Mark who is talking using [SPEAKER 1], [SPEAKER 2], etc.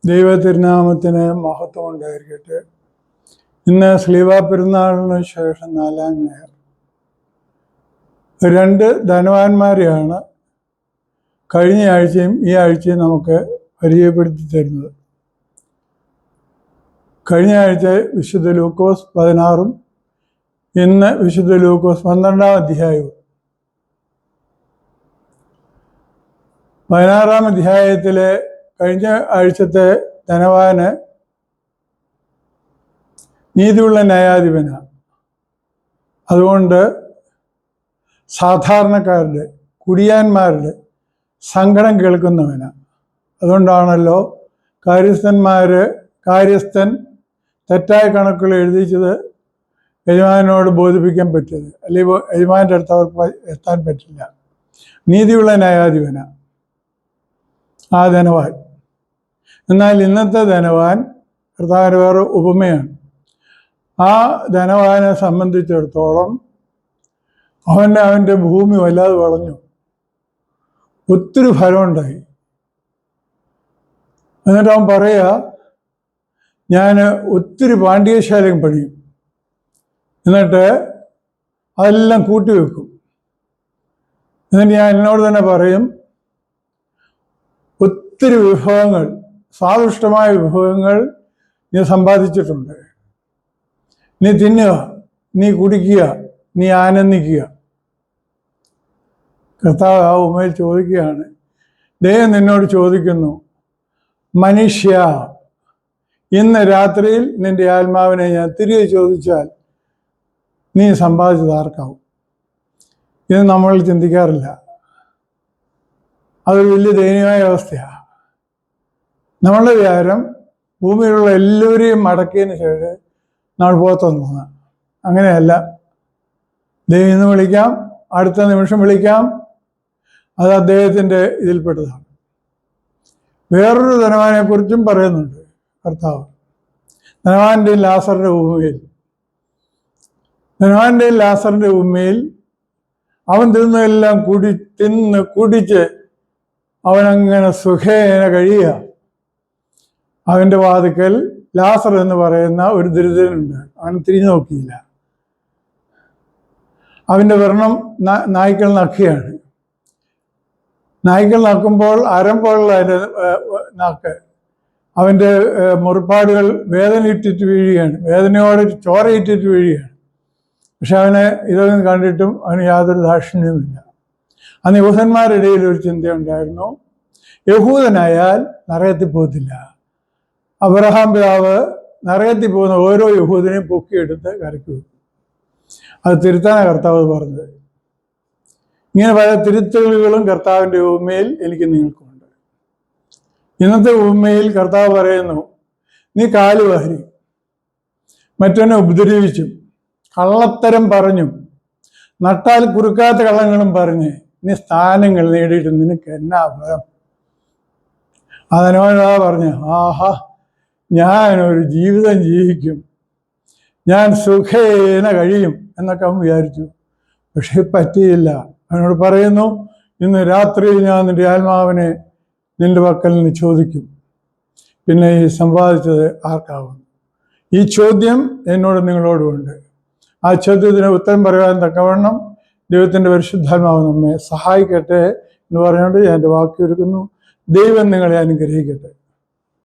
[SPEAKER 1] ദൈവതിരുനാമത്തിന് മഹത്വം ഉണ്ടായിരിക്കട്ടെ. ഇന്ന് സ്ലീവാ പെരുന്നാളിന് ശേഷം 4-ാം ഞായർ. രണ്ട് ധനവാന്മാരെയാണ് കഴിഞ്ഞ ആഴ്ചയും ഈ ആഴ്ചയും നമുക്ക് പരിചയപ്പെടുത്തി തരുന്നത്. കഴിഞ്ഞ ആഴ്ച വിശുദ്ധ ലൂക്കോസ് 16-ഉം ഇന്ന് വിശുദ്ധ ലൂക്കോസ് 12-ാം അധ്യായവും. 16-ാം അധ്യായത്തിലെ കഴിഞ്ഞ ആഴ്ചത്തെ ധനവാന് നീതിയുള്ള ന്യായാധിപനാണ്. അതുകൊണ്ട് സാധാരണക്കാരുടെ, കുടിയാന്മാരുടെ സങ്കടം കേൾക്കുന്നവനാണ്. അതുകൊണ്ടാണല്ലോ കാര്യസ്ഥൻ തെറ്റായ കണക്കുകൾ എഴുതിച്ചത് യജമാനോട് ബോധിപ്പിക്കാൻ പറ്റിയത്, അല്ലെങ്കിൽ യജമാൻ്റെ അടുത്ത് അവർക്ക് എത്താൻ പറ്റില്ല. നീതിയുള്ള ന്യായാധിപനാണ് ആ ധനവാൻ. എന്നാൽ ഇന്നത്തെ ധനവാൻ കർത്താവിൻ്റെ വേറെ ഉപമയാണ്. ആ ധനവാനെ സംബന്ധിച്ചിടത്തോളം അവൻ്റെ ഭൂമി വല്ലാതെ വളഞ്ഞു, ഒത്തിരി ഫലമുണ്ടായി. എന്നിട്ട് അവൻ പറയുക, ഞാൻ ഒത്തിരി പാണ്ഡ്യശാലയും പണിയും, എന്നിട്ട് അതെല്ലാം കൂട്ടിവെക്കും. എന്നിട്ട് ഞാൻ എന്നോട് തന്നെ പറയും, ഒത്തിരി വിഭവങ്ങൾ, സ്വാദിഷ്ടമായ വിഭവങ്ങൾ നീ സമ്പാദിച്ചിട്ടുണ്ട്. നീ തിന്നുക, നീ കുടിക്കുക, നീ ആനന്ദിക്കുക. കർത്താവ് ആ ഉമ്മയിൽ ചോദിക്കുകയാണ്, ദൈവം നിന്നോട് ചോദിക്കുന്നു, മനുഷ്യ, ഇന്ന് രാത്രിയിൽ നിന്റെ ആത്മാവിനെ ഞാൻ തിരികെ ചോദിച്ചാൽ നീ സമ്പാദിച്ചത് ആർക്കാവും? ഇത് നമ്മൾ ചിന്തിക്കാറില്ല. അതൊരു വലിയ ദയനീയമായ അവസ്ഥയാണ്. നമ്മളുടെ വിചാരം ഭൂമിയിലുള്ള എല്ലാവരെയും മടക്കിയതിന് ശേഷം നമ്മൾ പോകത്തൊന്നാണ്. അങ്ങനെയല്ല. ദൈവം ഇന്ന് വിളിക്കാം, അടുത്ത നിമിഷം വിളിക്കാം. അത് അദ്ദേഹത്തിൻ്റെ ഇതിൽപ്പെട്ടതാണ്. വേറൊരു ധനവാനെ കുറിച്ചും പറയുന്നുണ്ട് കർത്താവ്. ധനവാന്റെയും ലാസറിൻ്റെ ഉപമയിൽ അവൻ തിന്നെല്ലാം തിന്ന് കുടിച്ച് അവനങ്ങനെ സുഖേന കഴിയുക. അവൻ്റെ വാതിക്കൽ ലാസർ എന്ന് പറയുന്ന ഒരു ദരിദ്രനുണ്ട്. അവൻ തിരിഞ്ഞു നോക്കിയില്ല. അവൻ്റെ വ്രണം നായ്ക്കൾ നക്കുകയാണ്. നായ്ക്കൾ നക്കുമ്പോൾ അരമ്പോഴുള്ള അതിൻ്റെ നാക്ക്, അവൻ്റെ മുറിപ്പാടുകൾ വേദന ഇട്ടിട്ട് വീഴുകയാണ്, വേദനയോടെ ചോരയിട്ടിട്ട് വീഴുകയാണ്. പക്ഷെ അവന് ഇതൊന്നും കണ്ടിട്ടും അവന് യാതൊരു ദാക്ഷിണ്യവുമില്ല. അന്ന് യഹൂദന്മാരുടെ ഇടയിൽ ഒരു ചിന്തയുണ്ടായിരുന്നു, യഹൂദനായാൽ നരകത്തിൽ പോകത്തില്ല. അബ്രഹാം പിതാവ് നരകത്തിൽ പോകുന്ന ഓരോ യഹൂദനെയും പൊക്കിയെടുത്ത് കരയ്ക്ക് വെക്കും. അത് തിരുത്താനാണ് കർത്താവ് പറഞ്ഞത്. ഇങ്ങനെ പല തിരുത്തലുകളും കർത്താവിൻ്റെ ഉപമയിൽ എനിക്ക് നിങ്ങൾക്കുണ്ട്. ഇന്നത്തെ ഉപമയിൽ കർത്താവ് പറയുന്നു, നീ കാലുവാരി, മറ്റവനെ ഉപദ്രവിച്ചും കള്ളത്തരം പറഞ്ഞും നട്ടാൽ കുറുക്കാത്ത കള്ളങ്ങളും പറഞ്ഞ് നീ സ്ഥാനങ്ങൾ നേടിയിട്ട് നിനക്ക് എന്നാ ഫലം? അതിനോടാ പറഞ്ഞു, ആഹാ, ഞാനൊരു ജീവിതം ജീവിക്കും, ഞാൻ സുഖേന കഴിയും എന്നൊക്കെ അവൻ വിചാരിച്ചു. പക്ഷെ പറ്റിയില്ല. അവനോട് പറയുന്നു, ഇന്ന് രാത്രിയിൽ ഞാൻ നിന്റെ ആത്മാവിനെ നിന്റെ പക്കൽ നിന്ന് ചോദിക്കും. പിന്നെ ഈ സമ്പാദിച്ചത് ആർക്കാവും? ഈ ചോദ്യം എന്നോട് നിങ്ങളോടുമുണ്ട്. ആ ചോദ്യത്തിന് ഉത്തരം പറയാൻ തക്കവണ്ണം ദൈവത്തിൻ്റെ പരിശുദ്ധാത്മാവ് നമ്മെ സഹായിക്കട്ടെ എന്ന് പറഞ്ഞുകൊണ്ട് ഞാൻ എൻ്റെ വാക്ക് ചുരുക്കുന്നു. ദൈവം നിങ്ങളെ അനുഗ്രഹിക്കട്ടെ.